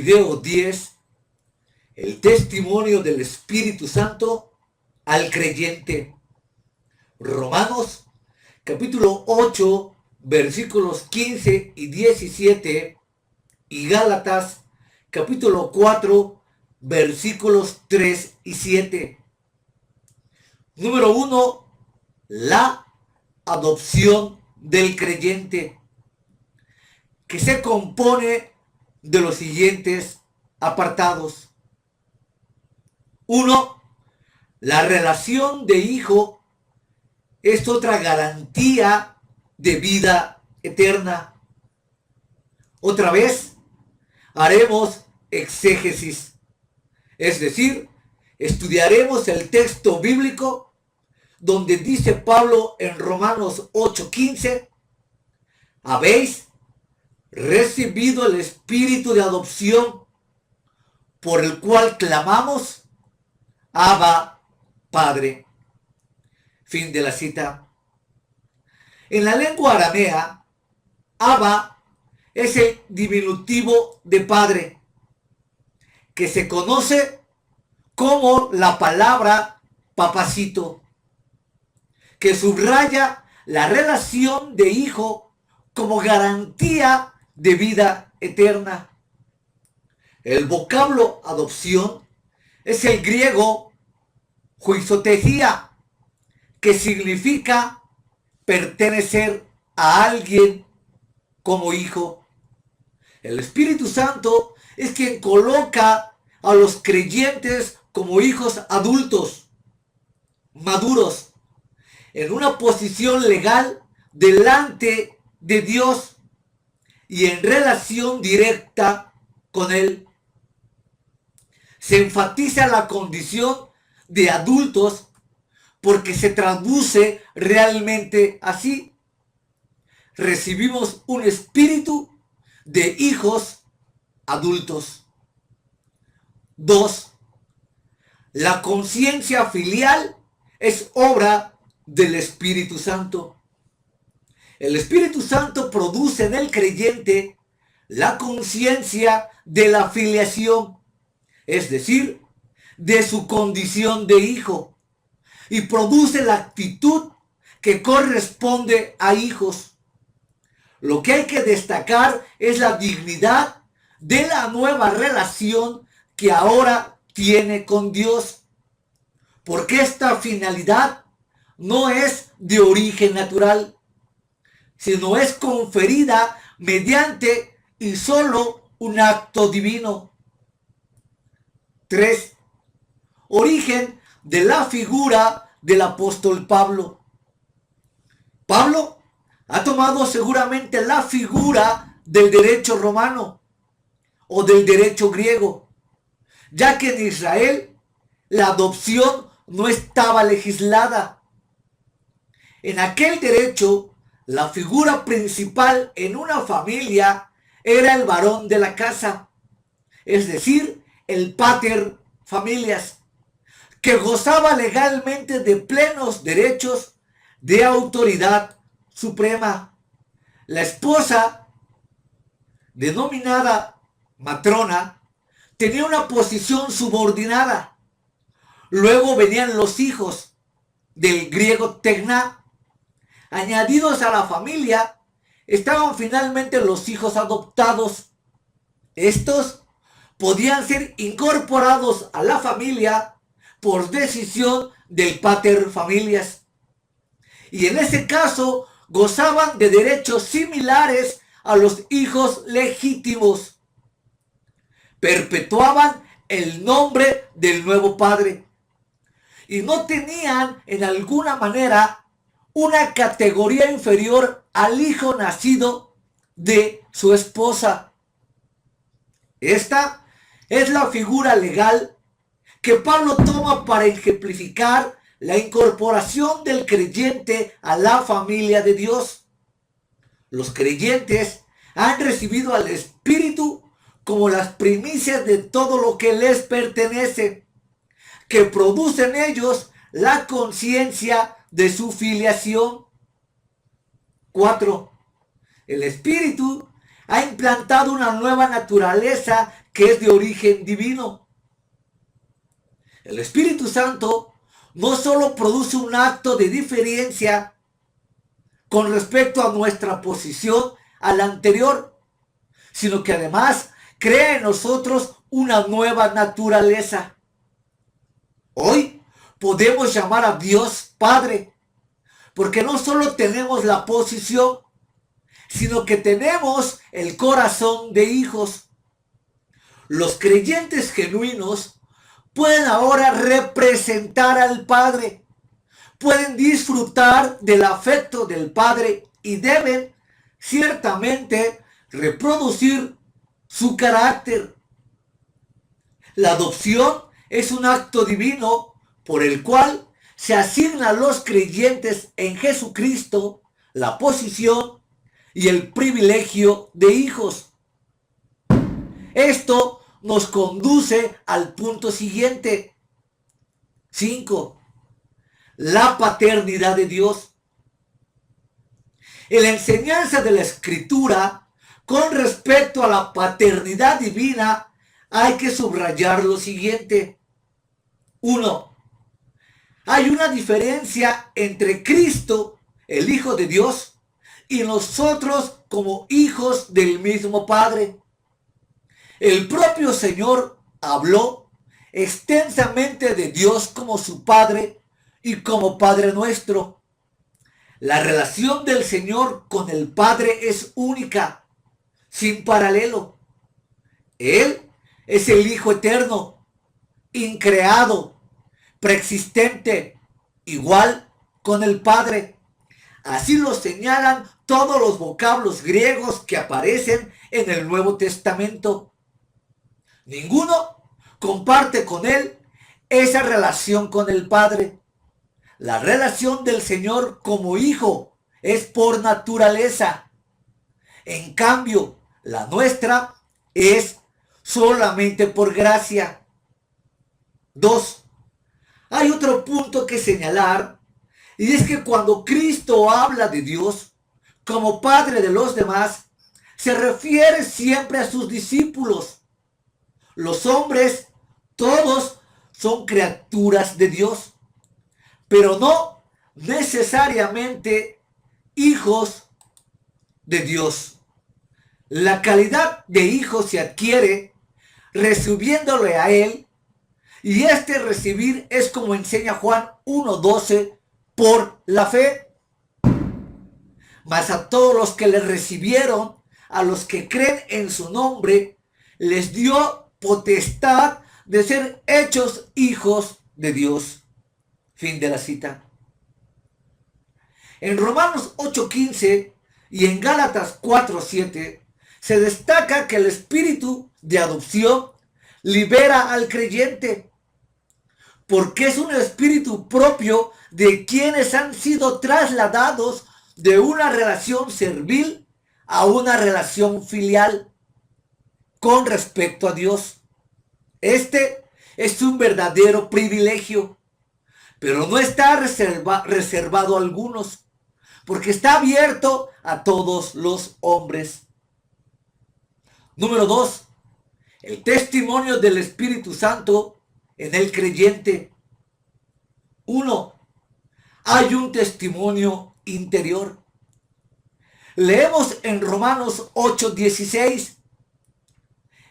Video 10, el testimonio del Espíritu Santo al creyente. Romanos capítulo 8, versículos 15 y 17 y Gálatas capítulo 4, versículos 3 y 7. Número 1, la adopción del creyente, que se compone de los siguientes apartados. 1. La relación de hijo es otra garantía de vida eterna. Otra vez haremos exégesis, es decir, estudiaremos el texto bíblico donde dice Pablo en Romanos 8:15, habéis recibido el espíritu de adopción por el cual clamamos, Abba, Padre. Fin de la cita. En la lengua aramea, Abba es el diminutivo de padre, que se conoce como la palabra papacito, que subraya la relación de hijo como garantía de vida eterna. El vocablo adopción es el griego huisotejía, que significa pertenecer a alguien como hijo. El Espíritu Santo es quien coloca a los creyentes como hijos adultos, maduros, en una posición legal delante de Dios y en relación directa con Él. Se enfatiza la condición de adultos porque se traduce realmente así. Recibimos un espíritu de hijos adultos. 2. La conciencia filial es obra del Espíritu Santo. El Espíritu Santo produce en el creyente la conciencia de la filiación, es decir, de su condición de hijo, y produce la actitud que corresponde a hijos. Lo que hay que destacar es la dignidad de la nueva relación que ahora tiene con Dios, porque esta finalidad no es de origen natural, sino es conferida mediante y solo un acto divino. 3. Origen de la figura del apóstol Pablo. Pablo ha tomado seguramente la figura del derecho romano o del derecho griego, ya que en Israel la adopción no estaba legislada. En aquel derecho, la figura principal en una familia era el varón de la casa, es decir, el pater familias, que gozaba legalmente de plenos derechos de autoridad suprema. La esposa, denominada matrona, tenía una posición subordinada. Luego venían los hijos, del griego tekna. Añadidos a la familia estaban finalmente los hijos adoptados. Estos podían ser incorporados a la familia por decisión del pater familias, y en ese caso gozaban de derechos similares a los hijos legítimos. Perpetuaban el nombre del nuevo padre y no tenían en alguna manera una categoría inferior al hijo nacido de su esposa. Esta es la figura legal que Pablo toma para ejemplificar la incorporación del creyente a la familia de Dios. Los creyentes han recibido al Espíritu como las primicias de todo lo que les pertenece, que produce en ellos la conciencia de su filiación. 4. El Espíritu ha implantado una nueva naturaleza que es de origen divino. El Espíritu Santo no solo produce un acto de diferencia con respecto a nuestra posición a la anterior, sino que además crea en nosotros una nueva naturaleza. Hoy podemos llamar a Dios Padre, porque no solo tenemos la posición, sino que tenemos el corazón de hijos. Los creyentes genuinos pueden ahora representar al Padre, pueden disfrutar del afecto del Padre y deben ciertamente reproducir su carácter. La adopción es un acto divino por el cual se asigna a los creyentes en Jesucristo la posición y el privilegio de hijos. Esto nos conduce al punto siguiente. 5. La paternidad de Dios. En la enseñanza de la Escritura con respecto a la paternidad divina hay que subrayar lo siguiente. 1. Hay una diferencia entre Cristo, el Hijo de Dios, y nosotros como hijos del mismo Padre. El propio Señor habló extensamente de Dios como su Padre y como Padre nuestro. La relación del Señor con el Padre es única, sin paralelo. Él es el Hijo eterno, increado, preexistente, igual con el Padre. Así lo señalan todos los vocablos griegos que aparecen en el Nuevo Testamento. Ninguno comparte con él esa relación con el Padre. La relación del Señor como hijo es por naturaleza. En cambio, la nuestra es solamente por gracia. 2. Hay otro punto que señalar, y es que cuando Cristo habla de Dios como Padre de los demás, se refiere siempre a sus discípulos. Los hombres, todos son criaturas de Dios, pero no necesariamente hijos de Dios. La calidad de hijo se adquiere recibiéndole a Él, y este recibir es, como enseña Juan 1:12, por la fe. Mas a todos los que le recibieron, a los que creen en su nombre, les dio potestad de ser hechos hijos de Dios. Fin de la cita. En Romanos 8:15 y en Gálatas 4:7 se destaca que el espíritu de adopción libera al creyente, porque es un espíritu propio de quienes han sido trasladados de una relación servil a una relación filial con respecto a Dios. Este es un verdadero privilegio, pero no está reservado a algunos, porque está abierto a todos los hombres. Número 2. El testimonio del Espíritu Santo en el creyente. 1. Hay un testimonio interior. Leemos en Romanos 8:16.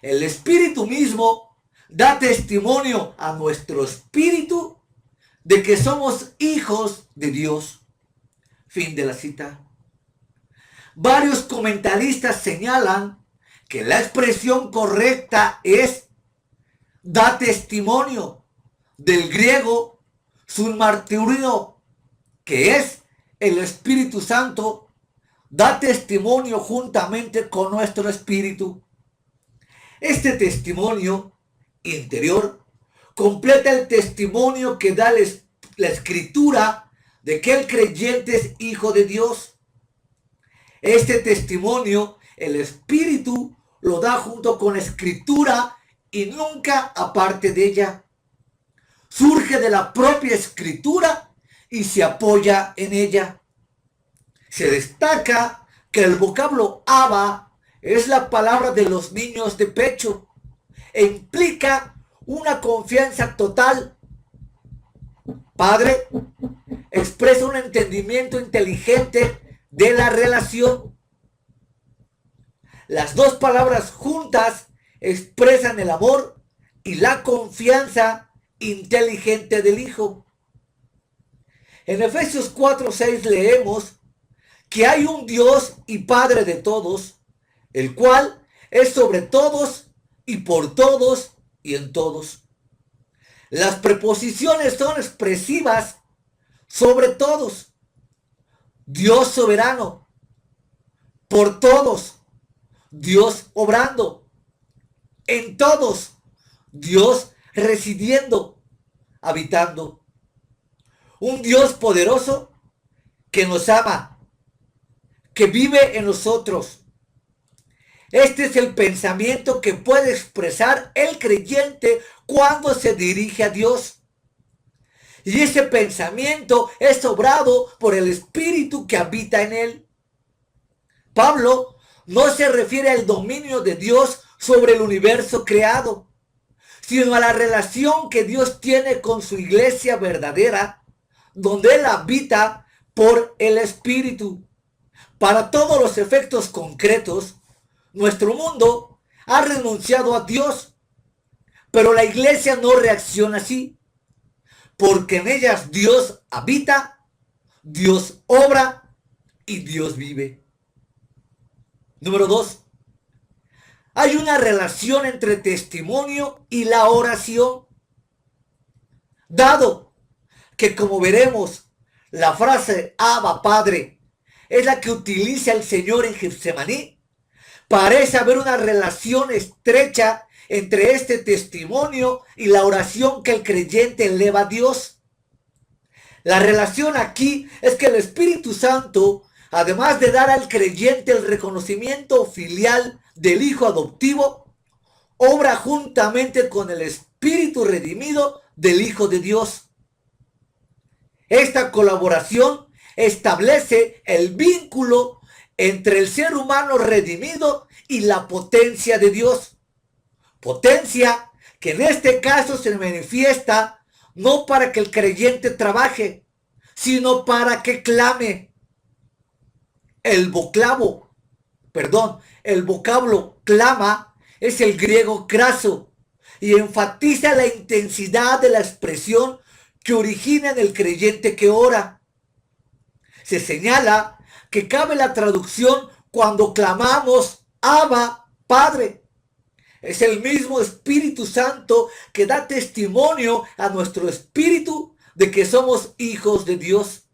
El Espíritu mismo da testimonio a nuestro espíritu de que somos hijos de Dios. Fin de la cita. Varios comentaristas señalan que la expresión correcta es da testimonio, del griego sunmartirio, que es el Espíritu Santo, da testimonio juntamente con nuestro espíritu. Este testimonio interior completa el testimonio que da la Escritura de que el creyente es hijo de Dios. Este testimonio el Espíritu lo da junto con la Escritura y nunca aparte de ella. Surge de la propia Escritura y se apoya en ella. Se destaca que el vocablo Abba es la palabra de los niños de pecho, e implica una confianza total. Padre expresa un entendimiento inteligente de la relación. Las dos palabras juntas expresan el amor y la confianza inteligente del Hijo. En Efesios 4:6 leemos que hay un Dios y Padre de todos, el cual es sobre todos y por todos y en todos. Las preposiciones son expresivas sobre todos. Dios soberano, por todos, Dios obrando, en todos, Dios residiendo, habitando. Un Dios poderoso que nos ama, que vive en nosotros. Este es el pensamiento que puede expresar el creyente cuando se dirige a Dios. Y ese pensamiento es obrado por el Espíritu que habita en él. Pablo no se refiere al dominio de Dios sobre el universo creado, sino a la relación que Dios tiene con su iglesia verdadera, donde Él habita por el Espíritu. Para todos los efectos concretos, nuestro mundo ha renunciado a Dios, pero la iglesia no reacciona así, porque en ellas Dios habita, Dios obra y Dios vive. Número 2. Hay una relación entre testimonio y la oración. Dado que, como veremos, la frase Abba Padre es la que utiliza el Señor en Getsemaní, parece haber una relación estrecha entre este testimonio y la oración que el creyente eleva a Dios. La relación aquí es que el Espíritu Santo, además de dar al creyente el reconocimiento filial del Hijo adoptivo, obra juntamente con el Espíritu redimido del Hijo de Dios. Esta colaboración establece el vínculo entre el ser humano redimido y la potencia de Dios. Potencia que en este caso se manifiesta no para que el creyente trabaje, sino para que clame. El vocablo clama es el griego craso y enfatiza la intensidad de la expresión que origina en el creyente que ora. Se señala que cabe la traducción cuando clamamos Abba, Padre. Es el mismo Espíritu Santo que da testimonio a nuestro espíritu de que somos hijos de Dios.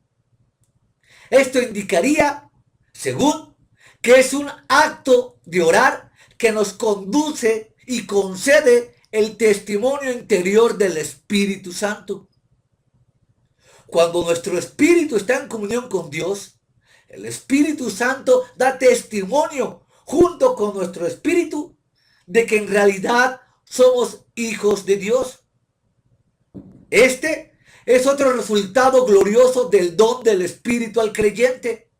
Esto indicaría, según, que es un acto de orar que nos conduce y concede el testimonio interior del Espíritu Santo. Cuando nuestro espíritu está en comunión con Dios, el Espíritu Santo da testimonio junto con nuestro espíritu de que en realidad somos hijos de Dios. Este es otro resultado glorioso del don del Espíritu al creyente.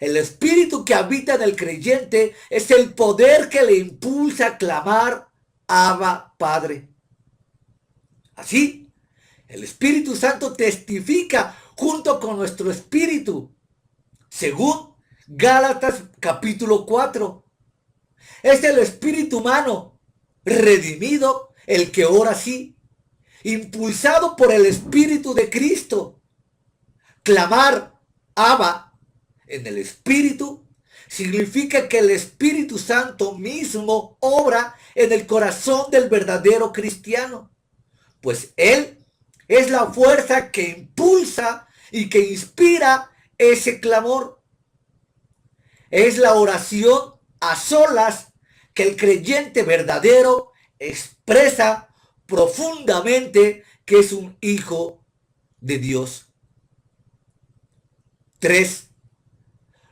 El Espíritu que habita en el creyente es el poder que le impulsa a clamar Abba, Padre. Así, el Espíritu Santo testifica junto con nuestro espíritu, según Gálatas capítulo 4. Es el espíritu humano redimido el que ora así, impulsado por el Espíritu de Cristo. Clamar Abba en el Espíritu significa que el Espíritu Santo mismo obra en el corazón del verdadero cristiano, pues Él es la fuerza que impulsa y que inspira ese clamor. Es la oración a solas que el creyente verdadero expresa profundamente que es un hijo de Dios. 3.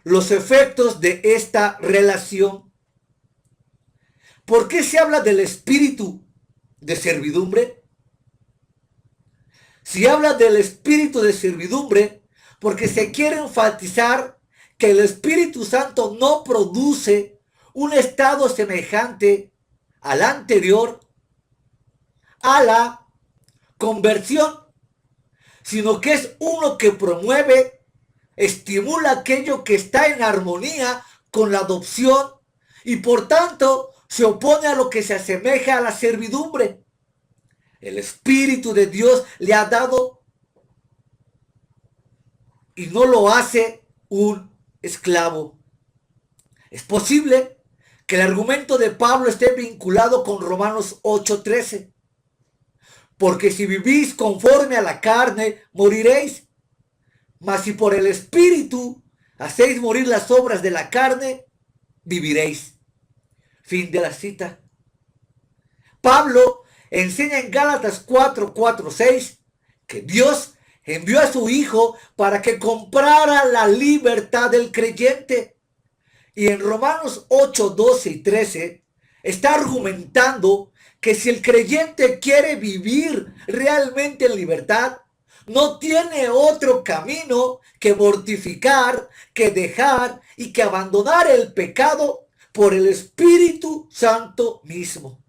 Los efectos de esta relación. ¿Por qué se habla del espíritu de servidumbre? Se habla del espíritu de servidumbre porque se quiere enfatizar que el Espíritu Santo no produce un estado semejante al anterior, a la conversión, sino que es uno que promueve, estimula aquello que está en armonía con la adopción y por tanto se opone a lo que se asemeja a la servidumbre. El Espíritu de Dios le ha dado y no lo hace un esclavo. Es posible que el argumento de Pablo esté vinculado con Romanos 8:13. Porque si vivís conforme a la carne, moriréis. Mas si por el Espíritu hacéis morir las obras de la carne, viviréis. Fin de la cita. Pablo enseña en Gálatas 4:6 que Dios envió a su Hijo para que comprara la libertad del creyente. Y en Romanos 8:12 y 13 está argumentando que si el creyente quiere vivir realmente en libertad, no tiene otro camino que mortificar, que dejar y que abandonar el pecado por el Espíritu Santo mismo.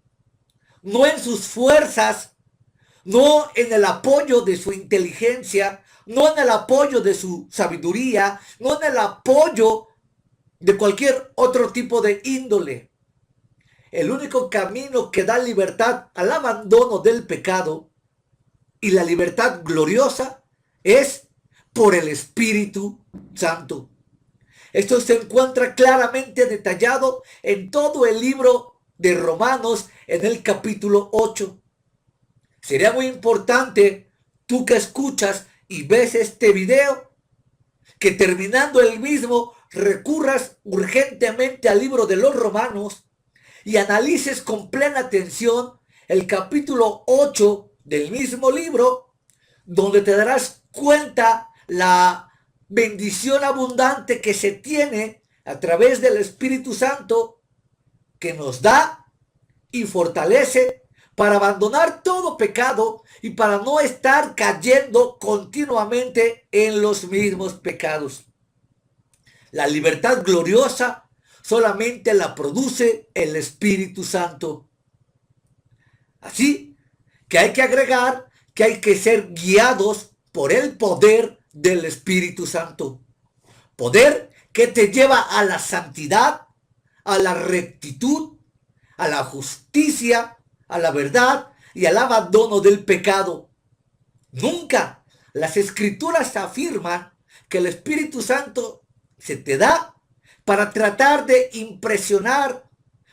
No en sus fuerzas, no en el apoyo de su inteligencia, no en el apoyo de su sabiduría, no en el apoyo de cualquier otro tipo de índole. El único camino que da libertad al abandono del pecado y la libertad gloriosa es por el Espíritu Santo. Esto se encuentra claramente detallado en todo el libro de Romanos en el capítulo 8. Sería muy importante, tú que escuchas y ves este video, que terminando el mismo recurras urgentemente al libro de los Romanos y analices con plena atención el capítulo 8 del mismo libro, donde te darás cuenta la bendición abundante que se tiene a través del Espíritu Santo, que nos da y fortalece para abandonar todo pecado y para no estar cayendo continuamente en los mismos pecados. La libertad gloriosa solamente la produce el Espíritu Santo. Así que hay que agregar que hay que ser guiados por el poder del Espíritu Santo. Poder que te lleva a la santidad, a la rectitud, a la justicia, a la verdad y al abandono del pecado. Nunca las Escrituras afirman que el Espíritu Santo se te da para tratar de impresionar,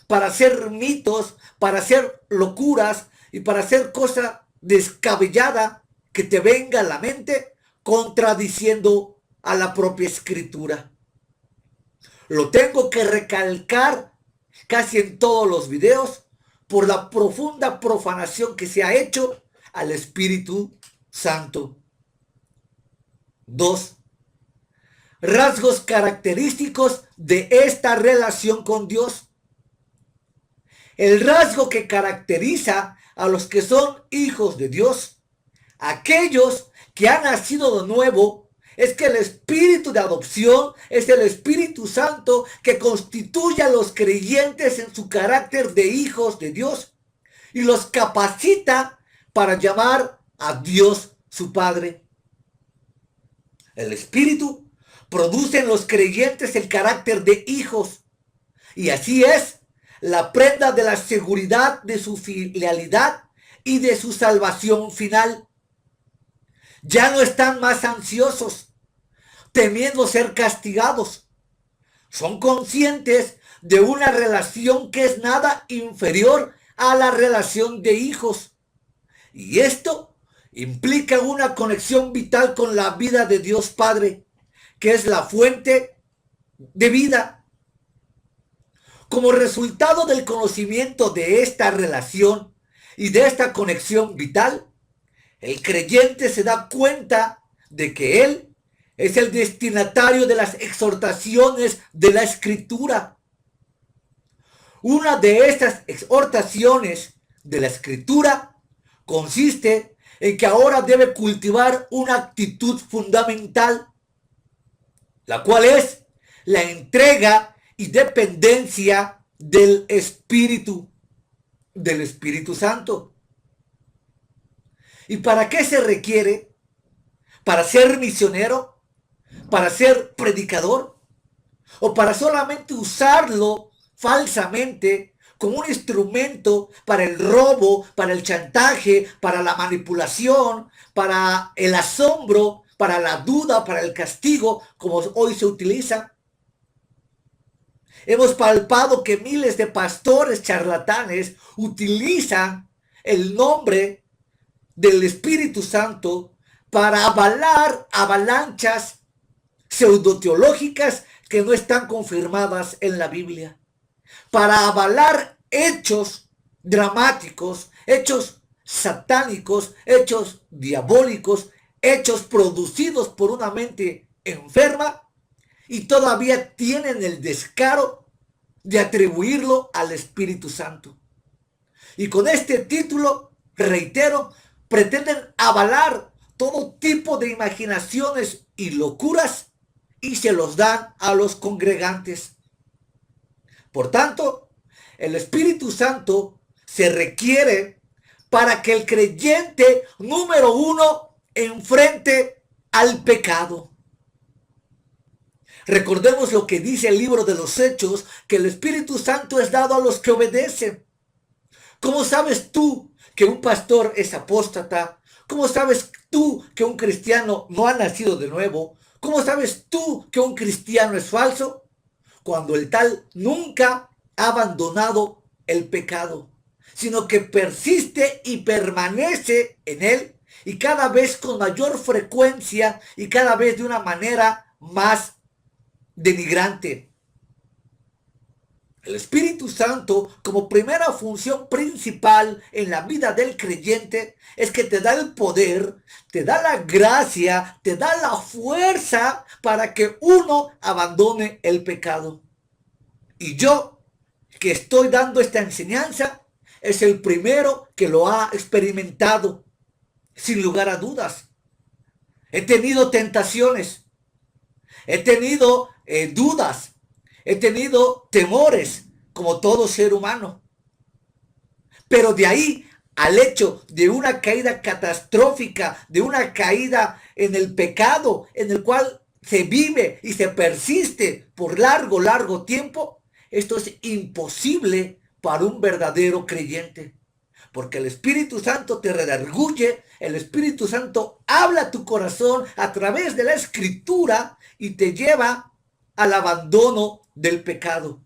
para hacer mitos, para hacer locuras y para hacer cosa descabellada que te venga a la mente contradiciendo a la propia Escritura. Lo tengo que recalcar casi en todos los videos por la profunda profanación que se ha hecho al Espíritu Santo. 2. Rasgos característicos de esta relación con Dios. El rasgo que caracteriza a los que son hijos de Dios, aquellos que han nacido de nuevo, es que el espíritu de adopción es el Espíritu Santo que constituye a los creyentes en su carácter de hijos de Dios y los capacita para llamar a Dios su Padre. El Espíritu produce en los creyentes el carácter de hijos y así es la prenda de la seguridad de su filialidad y de su salvación final. Ya no están más ansiosos, temiendo ser castigados. Son conscientes de una relación que es nada inferior a la relación de hijos. Y esto implica una conexión vital con la vida de Dios Padre, que es la fuente de vida. Como resultado del conocimiento de esta relación y de esta conexión vital, el creyente se da cuenta de que él es el destinatario de las exhortaciones de la Escritura. Una de estas exhortaciones de la Escritura consiste en que ahora debe cultivar una actitud fundamental, la cual es la entrega y dependencia del Espíritu. del Espíritu Santo. ¿Y para qué se requiere? ¿Para ser misionero? ¿Para ser predicador? ¿O para solamente usarlo falsamente como un instrumento para el robo, para el chantaje, para la manipulación, para el asombro, para la duda, para el castigo, como hoy se utiliza? Hemos palpado que miles de pastores charlatanes utilizan el nombre del Espíritu Santo para avalar avalanchas pseudoteológicas que no están confirmadas en la Biblia, para avalar hechos dramáticos, hechos satánicos, hechos diabólicos, hechos producidos por una mente enferma, y todavía tienen el descaro de atribuirlo al Espíritu Santo. Y con este título, reitero, pretenden avalar todo tipo de imaginaciones y locuras y se los dan a los congregantes. Por tanto, el Espíritu Santo se requiere para que el creyente número uno enfrente al pecado. Recordemos lo que dice el libro de los Hechos, que el Espíritu Santo es dado a los que obedecen. ¿Cómo sabes tú que un pastor es apóstata? ¿Cómo sabes tú que un cristiano no ha nacido de nuevo? ¿Cómo sabes tú que un cristiano es falso? Cuando el tal nunca ha abandonado el pecado, sino que persiste y permanece en él, y cada vez con mayor frecuencia y cada vez de una manera más denigrante. El Espíritu Santo, como primera función principal en la vida del creyente, es que te da el poder, te da la gracia, te da la fuerza para que uno abandone el pecado. Y yo, que estoy dando esta enseñanza, es el primero que lo ha experimentado, sin lugar a dudas. He tenido tentaciones, he tenido dudas, he tenido temores, como todo ser humano. Pero de ahí al hecho de una caída catastrófica, de una caída en el pecado, en el cual se vive y se persiste por largo tiempo, esto es imposible para un verdadero creyente. Porque el Espíritu Santo te redarguye, el Espíritu Santo habla a tu corazón a través de la Escritura y te lleva al abandono del pecado.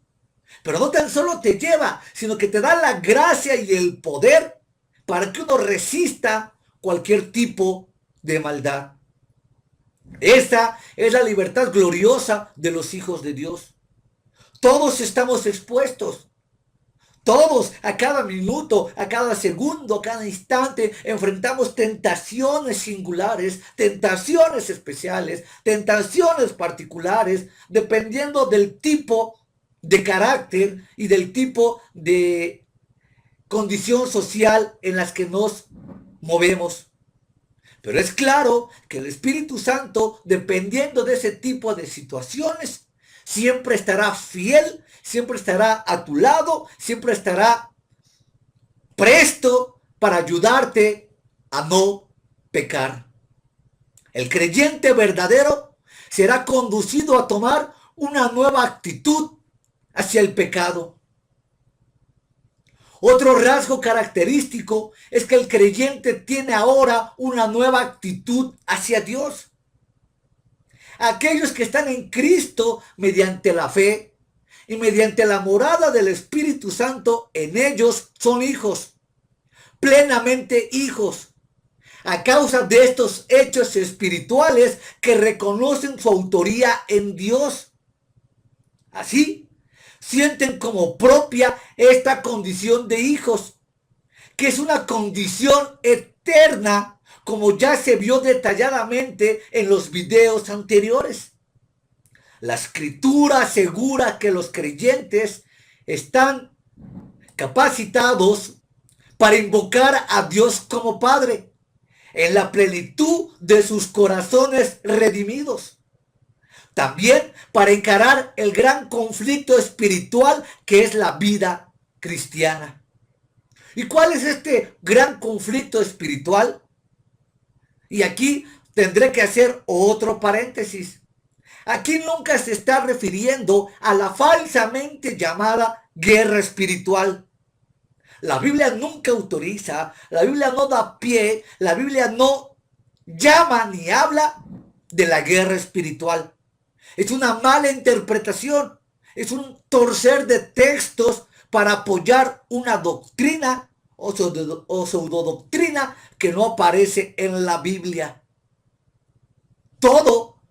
Pero no tan solo te lleva, sino que te da la gracia y el poder para que uno resista cualquier tipo de maldad. Esa es la libertad gloriosa de los hijos de Dios. Todos estamos expuestos. Todos, a cada minuto, a cada segundo, a cada instante, enfrentamos tentaciones singulares, tentaciones especiales, tentaciones particulares, dependiendo del tipo de carácter y del tipo de condición social en las que nos movemos. Pero es claro que el Espíritu Santo, dependiendo de ese tipo de situaciones, siempre estará fiel, siempre estará a tu lado, siempre estará presto para ayudarte a no pecar. El creyente verdadero será conducido a tomar una nueva actitud hacia el pecado. Otro rasgo característico es que el creyente tiene ahora una nueva actitud hacia Dios. Aquellos que están en Cristo mediante la fe y mediante la morada del Espíritu Santo en ellos son hijos, plenamente hijos, a causa de estos hechos espirituales que reconocen su autoría en Dios. Así, sienten como propia esta condición de hijos, que es una condición eterna, como ya se vio detalladamente en los videos anteriores. La Escritura asegura que los creyentes están capacitados para invocar a Dios como Padre en la plenitud de sus corazones redimidos. También para encarar el gran conflicto espiritual que es la vida cristiana. ¿Y cuál es este gran conflicto espiritual? Y aquí tendré que hacer otro paréntesis. Aquí nunca se está refiriendo a la falsamente llamada guerra espiritual. La Biblia nunca autoriza, la Biblia no da pie, la Biblia no llama ni habla de la guerra espiritual. Es una mala interpretación, es un torcer de textos para apoyar una doctrina o pseudodoctrina que no aparece en la Biblia. Todo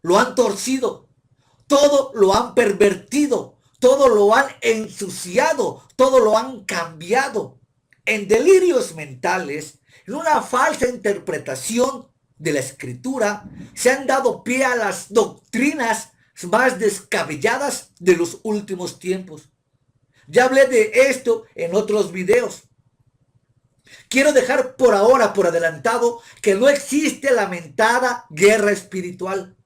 lo han torcido, todo lo han pervertido, todo lo han ensuciado, todo lo han cambiado en delirios mentales, en una falsa interpretación de la escritura. Se han dado pie a las doctrinas más descabelladas de los últimos tiempos. Ya hablé de esto en otros videos. Quiero dejar por ahora, por adelantado, que no existe la mentada guerra espiritual,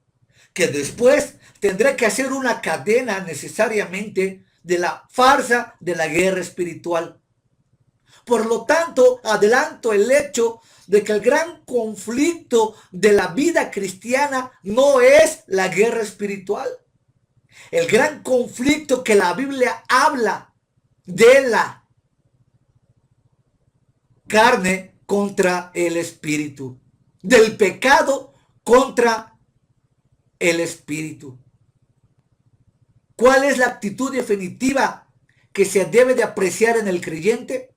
que después tendré que hacer una cadena necesariamente de la farsa de la guerra espiritual. Por lo tanto, adelanto el hecho de que el gran conflicto de la vida cristiana no es la guerra espiritual. El gran conflicto que la Biblia habla de la carne contra el espíritu, del pecado contra el espíritu. ¿Cuál es la actitud definitiva que se debe de apreciar en el creyente?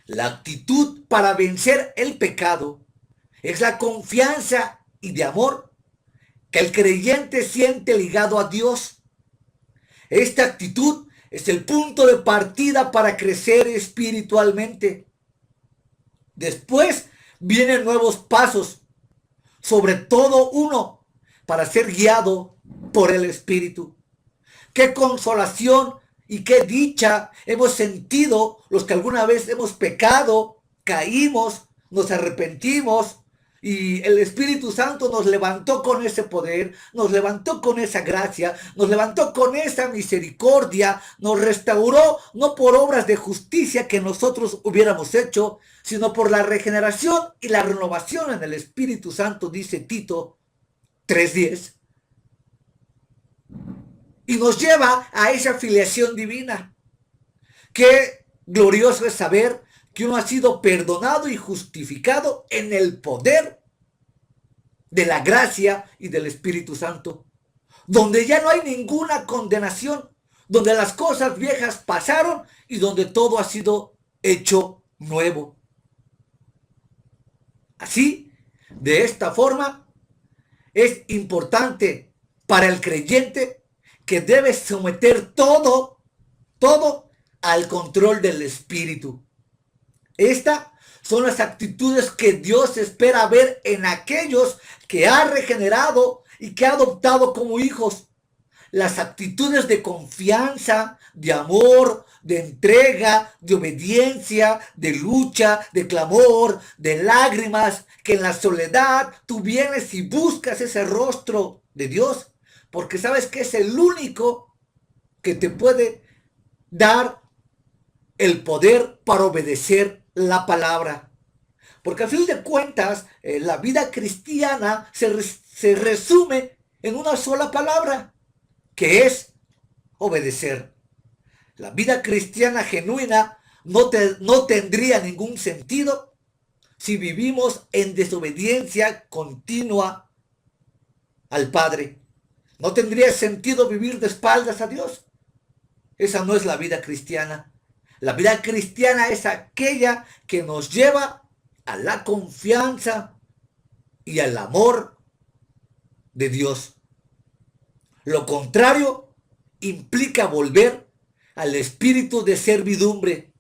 La actitud para vencer el pecado es la confianza y de amor que el creyente siente ligado a Dios. Esta actitud es el punto de partida para crecer espiritualmente. Después vienen nuevos pasos, sobre todo uno para ser guiado por el Espíritu. Qué consolación y qué dicha hemos sentido los que alguna vez hemos pecado, caímos, nos arrepentimos y el Espíritu Santo nos levantó con ese poder, nos levantó con esa gracia, nos levantó con esa misericordia, nos restauró no por obras de justicia que nosotros hubiéramos hecho, sino por la regeneración y la renovación en el Espíritu Santo, dice Tito 3:10. Y nos lleva a esa filiación divina. Qué glorioso es saber que uno ha sido perdonado y justificado en el poder de la gracia y del Espíritu Santo, donde ya no hay ninguna condenación, donde las cosas viejas pasaron y donde todo ha sido hecho nuevo. Así, de esta forma, es importante para el creyente que debe someter todo al control del Espíritu. Estas son las actitudes que Dios espera ver en aquellos que ha regenerado y que ha adoptado como hijos. Las actitudes de confianza, de amor, de entrega, de obediencia, de lucha, de clamor, de lágrimas, que en la soledad tú vienes y buscas ese rostro de Dios, porque sabes que es el único que te puede dar el poder para obedecer la palabra. Porque a fin de cuentas, la vida cristiana se resume en una sola palabra, que es obedecer. La vida cristiana genuina no tendría ningún sentido si vivimos en desobediencia continua al Padre. No tendría sentido vivir de espaldas a Dios. Esa no es la vida cristiana. La vida cristiana es aquella que nos lleva a la confianza y al amor de Dios. Lo contrario implica volver al espíritu de servidumbre.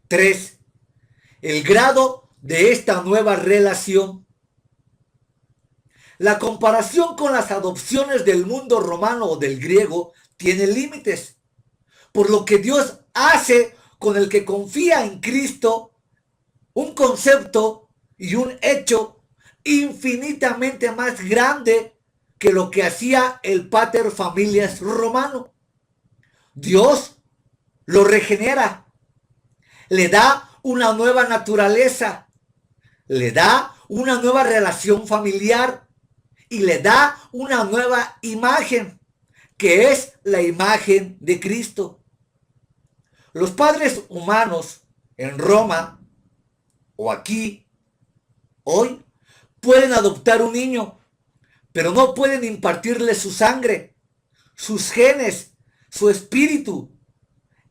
3. El grado de esta nueva relación. La comparación con las adopciones del mundo romano o del griego tiene límites, por lo que Dios hace con el que confía en Cristo un concepto y un hecho infinitamente más grande que lo que hacía el pater familias romano. Dios lo regenera, le da una nueva naturaleza, le da una nueva relación familiar y le da una nueva imagen, que es la imagen de Cristo. Los padres humanos en Roma o aquí, hoy, pueden adoptar un niño, pero no pueden impartirle su sangre, sus genes, su espíritu.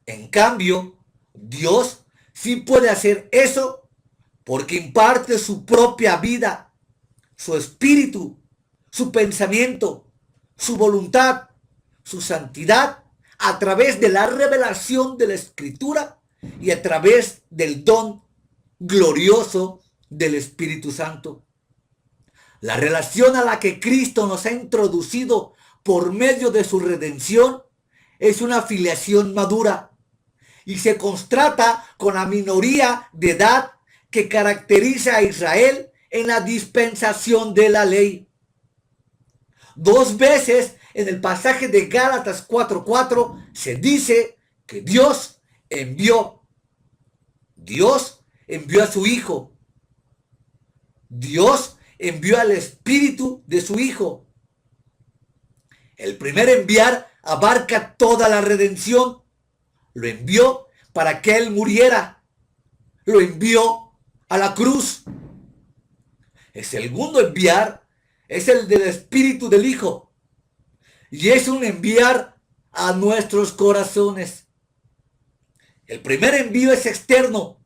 En cambio, Dios sí puede hacer eso porque imparte su propia vida, su espíritu, su pensamiento, su voluntad, su santidad a través de la revelación de la Escritura y a través del don glorioso del Espíritu Santo. La relación a la que Cristo nos ha introducido por medio de su redención es una filiación madura y se constata con la minoría de edad que caracteriza a Israel en la dispensación de la ley. 2 veces en el pasaje de Gálatas 4:4 se dice que Dios envió a su Hijo. Dios envió al Espíritu de su Hijo. El primer enviar abarca toda la redención. Lo envió para que Él muriera. Lo envió a la cruz. El segundo enviar es el del Espíritu del Hijo. Y es un enviar a nuestros corazones. El primer envío es externo,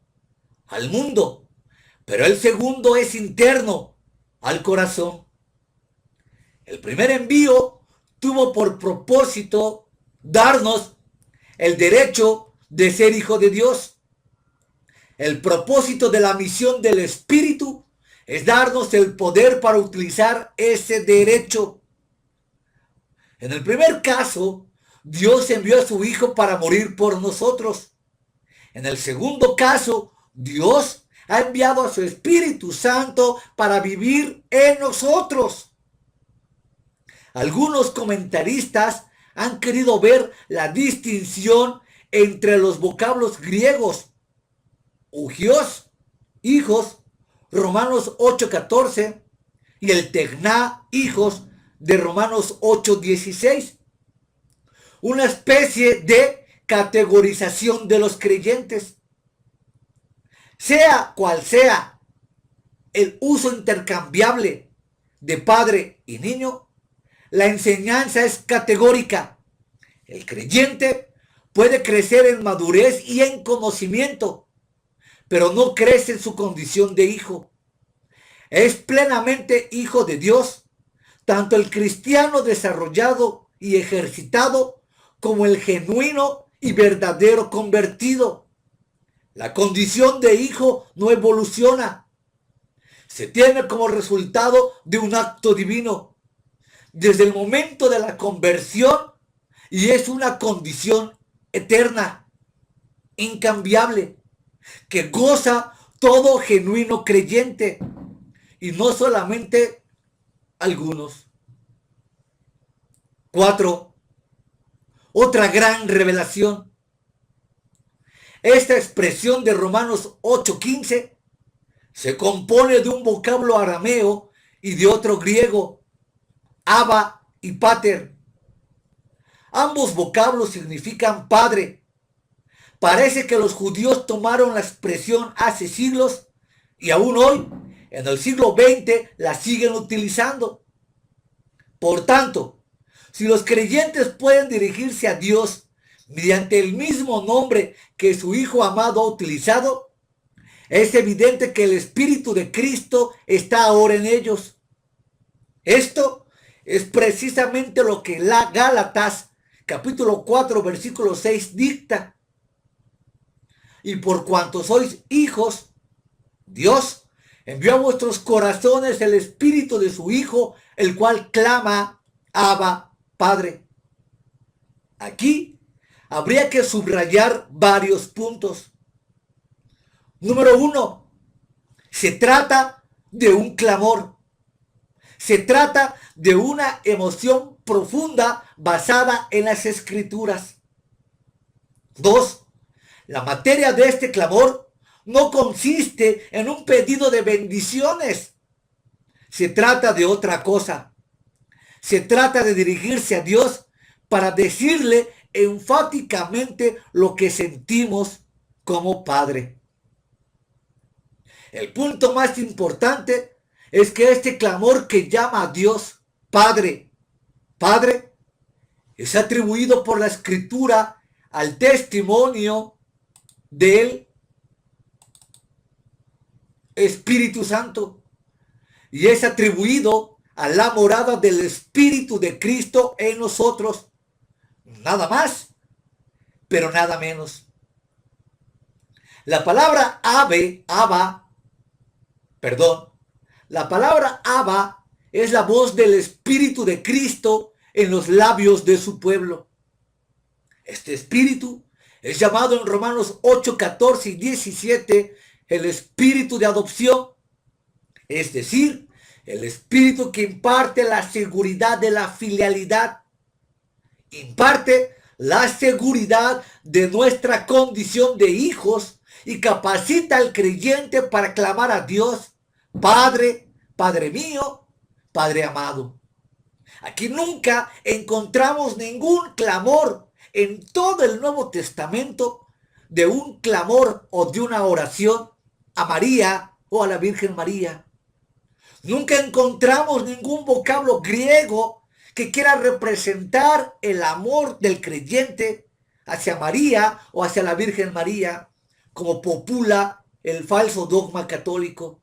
al mundo, pero el segundo es interno, al corazón. El primer envío tuvo por propósito darnos el derecho de ser hijo de Dios. El propósito de la misión del Espíritu es darnos el poder para utilizar ese derecho. En el primer caso, Dios envió a su Hijo para morir por nosotros. En el segundo caso, Dios ha enviado a su Espíritu Santo para vivir en nosotros. Algunos comentaristas han querido ver la distinción entre los vocablos griegos, ugios, hijos, Romanos 8:14, y el tegná, hijos, de Romanos 8:16. Una especie de categorización de los creyentes. Sea cual sea el uso intercambiable de padre y niño, la enseñanza es categórica. El creyente puede crecer en madurez y en conocimiento, pero no crece en su condición de hijo. Es plenamente hijo de Dios, tanto el cristiano desarrollado y ejercitado como el genuino y verdadero convertido. La condición de hijo no evoluciona. Se tiene como resultado de un acto divino desde el momento de la conversión y es una condición eterna, incambiable, que goza todo genuino creyente y no solamente algunos. 4. Otra gran revelación. Esta expresión de Romanos 8:15 se compone de un vocablo arameo y de otro griego, Abba y Pater. Ambos vocablos significan padre. Parece que los judíos tomaron la expresión hace siglos y aún hoy, en el siglo XX, la siguen utilizando. Por tanto, si los creyentes pueden dirigirse a Dios mediante el mismo nombre que su Hijo amado ha utilizado, es evidente que el Espíritu de Cristo está ahora en ellos. Esto es precisamente lo que la Gálatas capítulo 4 versículo 6 dicta. Y por cuanto sois hijos, Dios envió a vuestros corazones el Espíritu de su Hijo, el cual clama, Abba, Padre. Aquí habría que subrayar varios puntos. Número 1, se trata de un clamor. Se trata de una emoción profunda basada en las Escrituras. 2, La materia de este clamor no consiste en un pedido de bendiciones. Se trata de otra cosa. Se trata de dirigirse a Dios para decirle enfáticamente lo que sentimos como Padre. El punto más importante es que este clamor que llama a Dios Padre, Padre, es atribuido por la Escritura al testimonio del Espíritu Santo y es atribuido a la morada del Espíritu de Cristo en nosotros. Nada más, pero nada menos. La palabra la palabra Abba es la voz del Espíritu de Cristo en los labios de su pueblo. Este Espíritu es llamado en Romanos 8, 14 y 17 el Espíritu de adopción, es decir, el Espíritu que imparte la seguridad de la filialidad, imparte la seguridad de nuestra condición de hijos y capacita al creyente para clamar a Dios, Padre, Padre mío, Padre amado. Aquí nunca encontramos ningún clamor en todo el Nuevo Testamento de un clamor o de una oración a María o a la Virgen María. Nunca encontramos ningún vocablo griego que quiera representar el amor del creyente hacia María o hacia la Virgen María, como popula el falso dogma católico.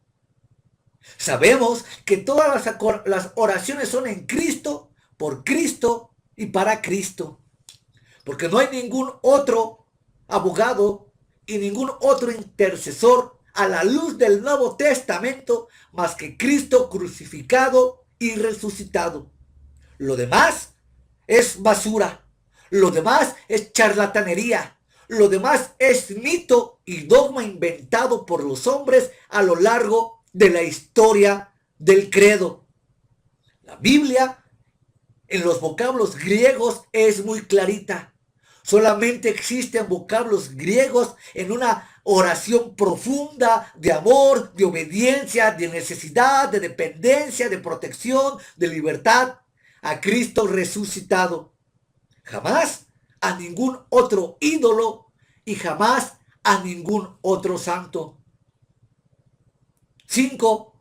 Sabemos que todas las oraciones son en Cristo, por Cristo y para Cristo, porque no hay ningún otro abogado y ningún otro intercesor a la luz del Nuevo Testamento más que Cristo crucificado y resucitado. Lo demás es basura, lo demás es charlatanería, lo demás es mito y dogma inventado por los hombres a lo largo de la historia del credo. La Biblia en los vocablos griegos es muy clarita. Solamente existen vocablos griegos en una oración profunda de amor, de obediencia, de necesidad, de dependencia, de protección, de libertad a Cristo resucitado. Jamás a ningún otro ídolo y jamás a ningún otro santo. 5.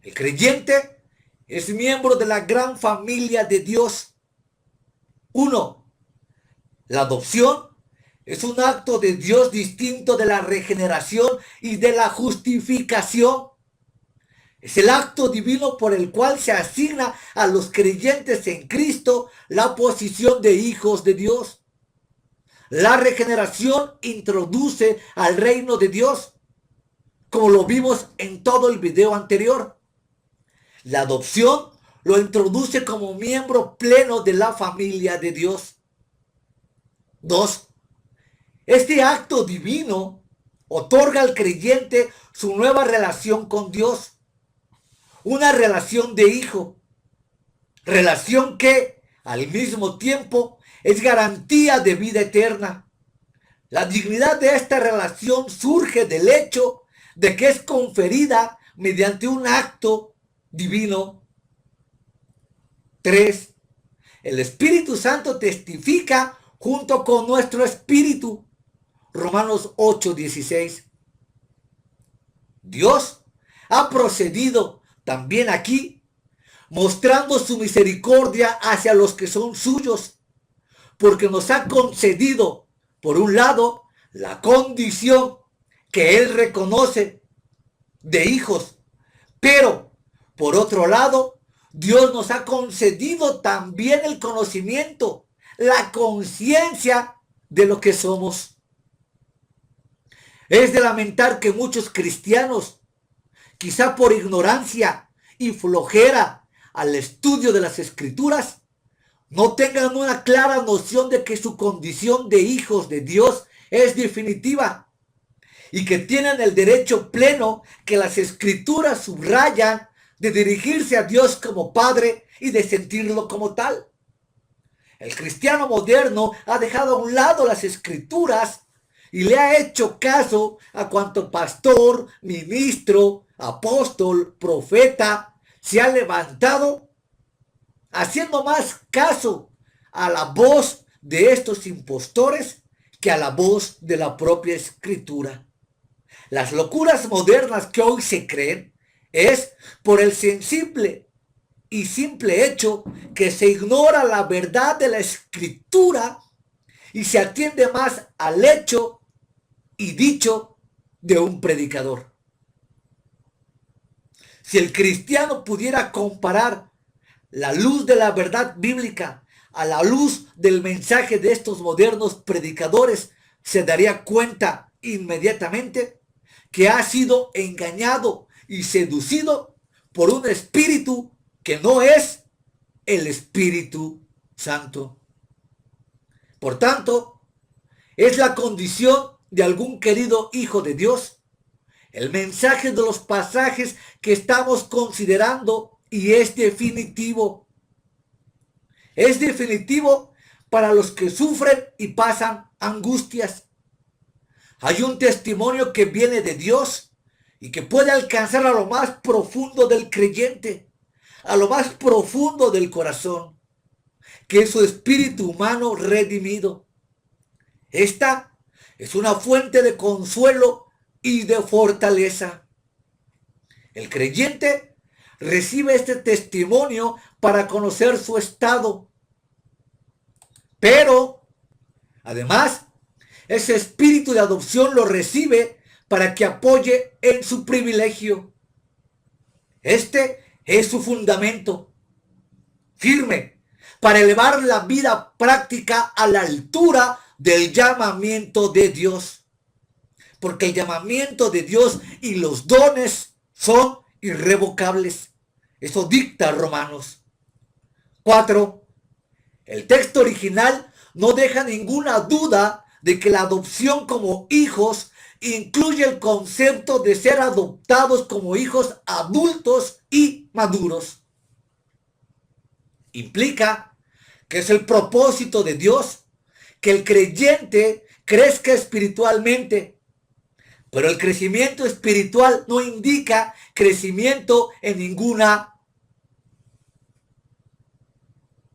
El creyente es miembro de la gran familia de Dios. 1. La adopción es un acto de Dios distinto de la regeneración y de la justificación. Es el acto divino por el cual se asigna a los creyentes en Cristo la posición de hijos de Dios. La regeneración introduce al reino de Dios, como lo vimos en todo el video anterior. La adopción lo introduce como miembro pleno de la familia de Dios. 2. Este acto divino otorga al creyente su nueva relación con Dios. Una relación de hijo. Relación que, al mismo tiempo, es garantía de vida eterna. La dignidad de esta relación surge del hecho de que es conferida mediante un acto divino. 3. El Espíritu Santo testifica junto con nuestro espíritu. Romanos 8:16. Dios ha procedido también aquí, mostrando su misericordia hacia los que son suyos, porque nos ha concedido, por un lado, la condición que Él reconoce de hijos, pero, por otro lado, Dios nos ha concedido también el conocimiento, la conciencia de lo que somos. Es de lamentar que muchos cristianos, quizá por ignorancia y flojera al estudio de las Escrituras, no tengan una clara noción de que su condición de hijos de Dios es definitiva y que tienen el derecho pleno que las Escrituras subrayan de dirigirse a Dios como Padre y de sentirlo como tal. El cristiano moderno ha dejado a un lado las Escrituras y le ha hecho caso a cuanto pastor, ministro, apóstol, profeta se ha levantado, haciendo más caso a la voz de estos impostores que a la voz de la propia escritura. Las locuras modernas que hoy se creen es por el sensible y simple hecho que se ignora la verdad de la escritura y se atiende más al hecho y dicho de un predicador. Si el cristiano pudiera comparar la luz de la verdad bíblica a la luz del mensaje de estos modernos predicadores, se daría cuenta inmediatamente que ha sido engañado y seducido por un espíritu que no es el Espíritu Santo. Por tanto, es la condición de algún querido hijo de Dios el mensaje de los pasajes que estamos considerando, y es definitivo. Es definitivo para los que sufren y pasan angustias. Hay un testimonio que viene de Dios y que puede alcanzar a lo más profundo del creyente, a lo más profundo del corazón, que es su espíritu humano redimido. Esta es una fuente de consuelo y de fortaleza. El creyente recibe este testimonio para conocer su estado, pero además ese espíritu de adopción lo recibe para que apoye en su privilegio. Este es su fundamento firme para elevar la vida práctica a la altura del llamamiento de Dios. Porque el llamamiento de Dios y los dones son irrevocables. Eso dicta Romanos 4. El texto original no deja ninguna duda de que la adopción como hijos incluye el concepto de ser adoptados como hijos adultos y maduros. Implica que es el propósito de Dios que el creyente crezca espiritualmente. Pero el crecimiento espiritual no indica crecimiento en ninguna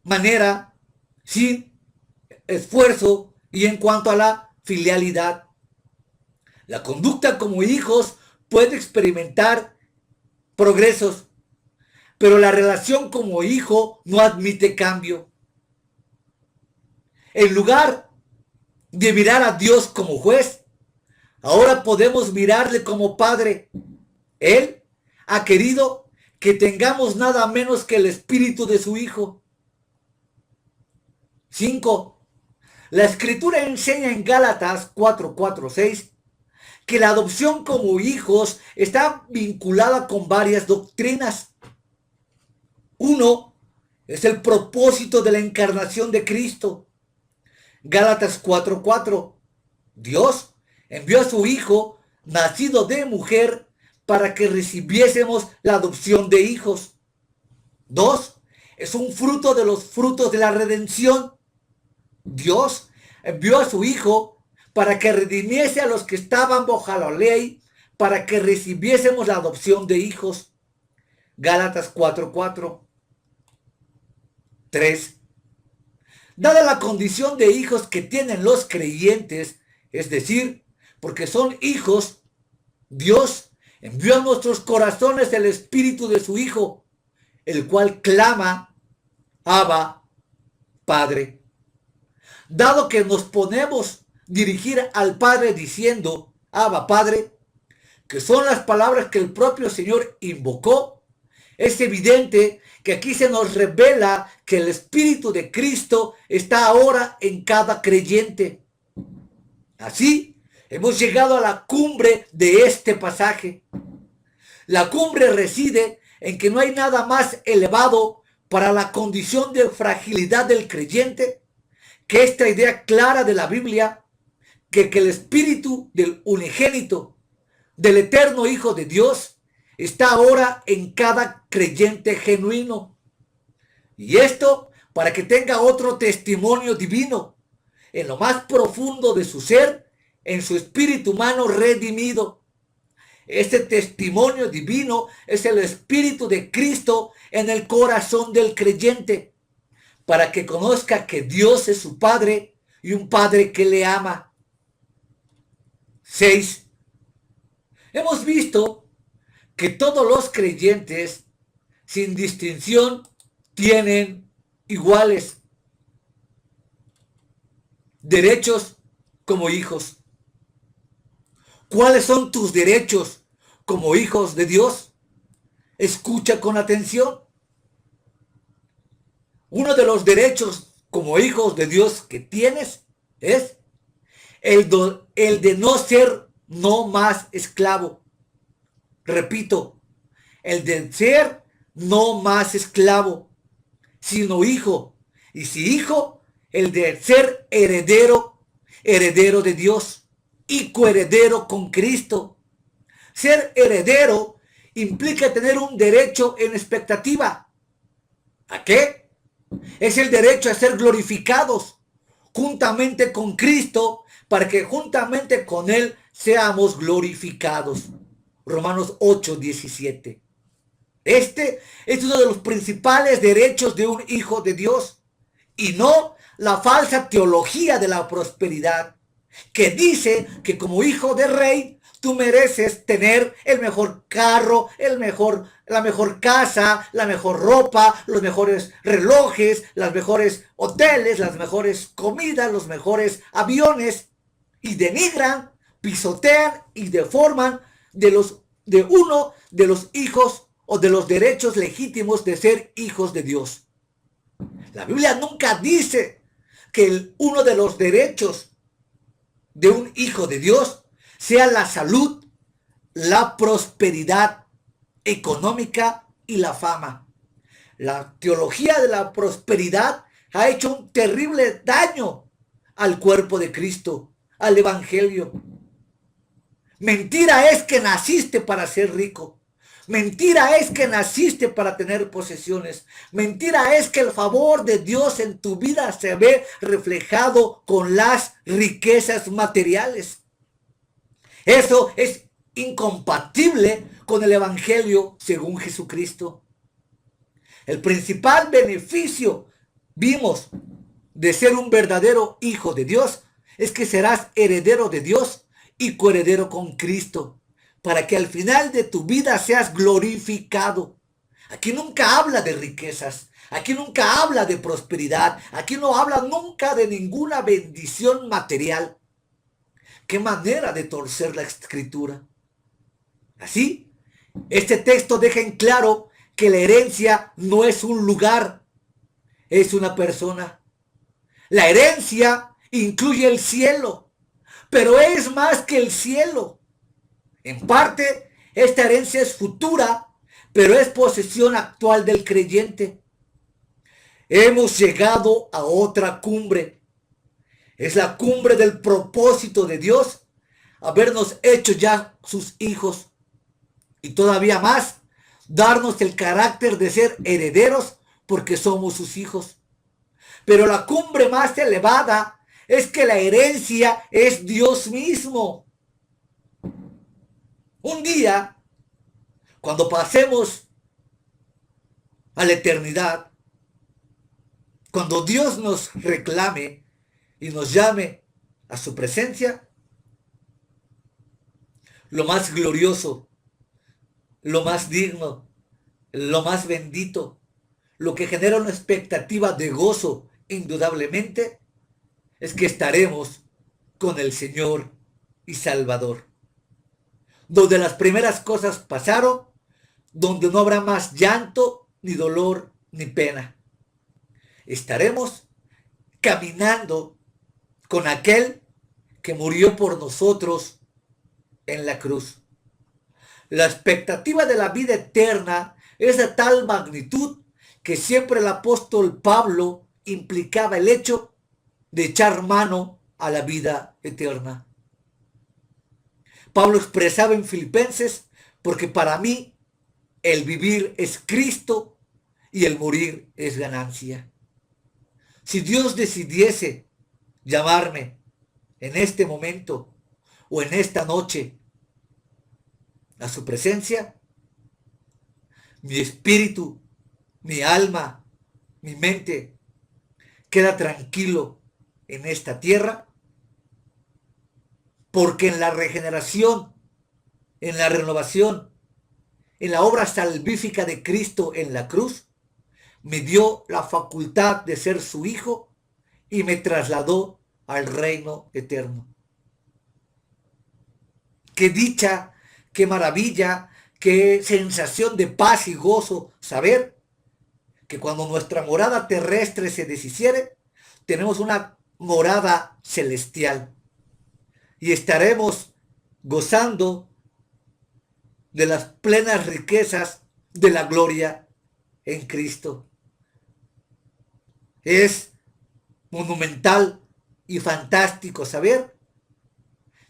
manera, sin esfuerzo y en cuanto a la filialidad. La conducta como hijos puede experimentar progresos, pero la relación como hijo no admite cambio. En lugar de mirar a Dios como juez, ahora podemos mirarle como Padre. Él ha querido que tengamos nada menos que el espíritu de su Hijo. 5. La Escritura enseña en Gálatas 4:6 que la adopción como hijos está vinculada con varias doctrinas. Uno es el propósito de la encarnación de Cristo. Gálatas 4:4. Dios envió a su Hijo, nacido de mujer, para que recibiésemos la adopción de hijos. 2. Es un fruto de los frutos de la redención. Dios envió a su Hijo para que redimiese a los que estaban bajo la ley, para que recibiésemos la adopción de hijos. Gálatas 4:4. 3. Dada la condición de hijos que tienen los creyentes, es decir, porque son hijos, Dios envió a nuestros corazones el espíritu de su Hijo, el cual clama, Abba, Padre. Dado que nos podemos dirigir al Padre diciendo, Abba, Padre, que son las palabras que el propio Señor invocó, es evidente que aquí se nos revela que el Espíritu de Cristo está ahora en cada creyente. Así, hemos llegado a la cumbre de este pasaje. La cumbre reside en que no hay nada más elevado para la condición de fragilidad del creyente que esta idea clara de la Biblia, que el Espíritu del unigénito, del eterno Hijo de Dios, está ahora en cada creyente genuino. Y esto para que tenga otro testimonio divino en lo más profundo de su ser en su espíritu humano redimido. Este testimonio divino es el Espíritu de Cristo en el corazón del creyente, para que conozca que Dios es su Padre y un Padre que le ama. 6. Hemos visto que todos los creyentes, sin distinción, tienen iguales derechos como hijos. ¿Cuáles son tus derechos como hijos de Dios? Escucha con atención. Uno de los derechos como hijos de Dios que tienes es el de no ser no más esclavo. Repito, el de ser no más esclavo, sino hijo. Y si hijo, el de ser heredero, heredero de Dios y coheredero con Cristo. Ser heredero implica tener un derecho en expectativa. ¿A qué? Es el derecho a ser glorificados juntamente con Cristo, para que juntamente con Él seamos glorificados. Romanos 8:17. Este es uno de los principales derechos de un hijo de Dios, y no la falsa teología de la prosperidad, que dice que como hijo de rey tú mereces tener el mejor carro, la mejor casa, la mejor ropa, los mejores relojes, los mejores hoteles, las mejores comidas, los mejores aviones, y denigran, pisotean y deforman de uno de los hijos o de los derechos legítimos de ser hijos de Dios. La Biblia nunca dice que uno de los derechos de un hijo de Dios sea la salud, la prosperidad económica y la fama. La teología de la prosperidad ha hecho un terrible daño al cuerpo de Cristo, al evangelio. Mentira es que naciste para ser rico. Mentira es que naciste para tener posesiones. Mentira es que el favor de Dios en tu vida se ve reflejado con las riquezas materiales. Eso es incompatible con el evangelio según Jesucristo. El principal beneficio, vimos, de ser un verdadero hijo de Dios es que serás heredero de Dios y coheredero con Cristo, para que al final de tu vida seas glorificado. Aquí nunca habla de riquezas, aquí nunca habla de prosperidad, aquí no habla nunca de ninguna bendición material. ¿Qué manera de torcer la escritura? Así, este texto deja en claro que la herencia no es un lugar, es una persona. La herencia incluye el cielo, pero es más que el cielo. En parte, esta herencia es futura, pero es posesión actual del creyente. Hemos llegado a otra cumbre. Es la cumbre del propósito de Dios, habernos hecho ya sus hijos. Y todavía más, darnos el carácter de ser herederos porque somos sus hijos. Pero la cumbre más elevada es que la herencia es Dios mismo. Un día, cuando pasemos a la eternidad, cuando Dios nos reclame y nos llame a su presencia, lo más glorioso, lo más digno, lo más bendito, lo que genera una expectativa de gozo, indudablemente, es que estaremos con el Señor y Salvador. Donde las primeras cosas pasaron, donde no habrá más llanto, ni dolor, ni pena. Estaremos caminando con aquel que murió por nosotros en la cruz. La expectativa de la vida eterna es de tal magnitud que siempre el apóstol Pablo implicaba el hecho de echar mano a la vida eterna. Pablo expresaba en Filipenses: porque para mí el vivir es Cristo y el morir es ganancia. Si Dios decidiese llamarme en este momento o en esta noche a su presencia, mi espíritu, mi alma, mi mente queda tranquilo en esta tierra, porque en la regeneración, en la renovación, en la obra salvífica de Cristo en la cruz, me dio la facultad de ser su hijo y me trasladó al reino eterno. Qué dicha, qué maravilla, qué sensación de paz y gozo saber que cuando nuestra morada terrestre se deshiciere, tenemos una morada celestial y estaremos gozando de las plenas riquezas de la gloria en Cristo. Es monumental y fantástico saber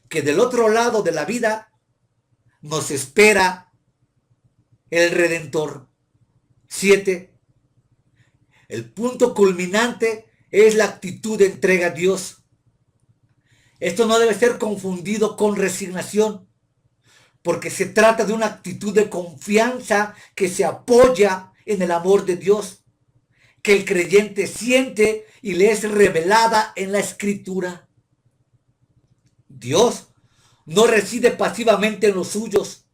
que del otro lado de la vida nos espera el Redentor. 7. El punto culminante es la actitud de entrega a Dios. Esto no debe ser confundido con resignación, porque se trata de una actitud de confianza que se apoya en el amor de Dios, que el creyente siente y le es revelada en la Escritura. Dios no reside pasivamente en los suyos,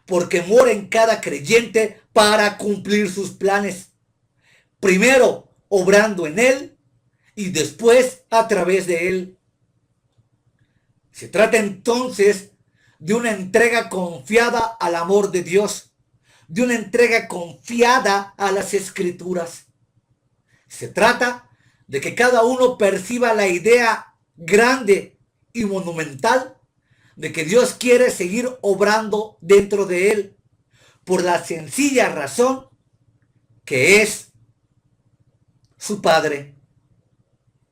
porque mora en cada creyente para cumplir sus planes. Primero obrando en él y después a través de él. Se trata entonces de una entrega confiada al amor de Dios, de una entrega confiada a las Escrituras. Se trata de que cada uno perciba la idea grande y monumental de que Dios quiere seguir obrando dentro de él, por la sencilla razón que es su Padre.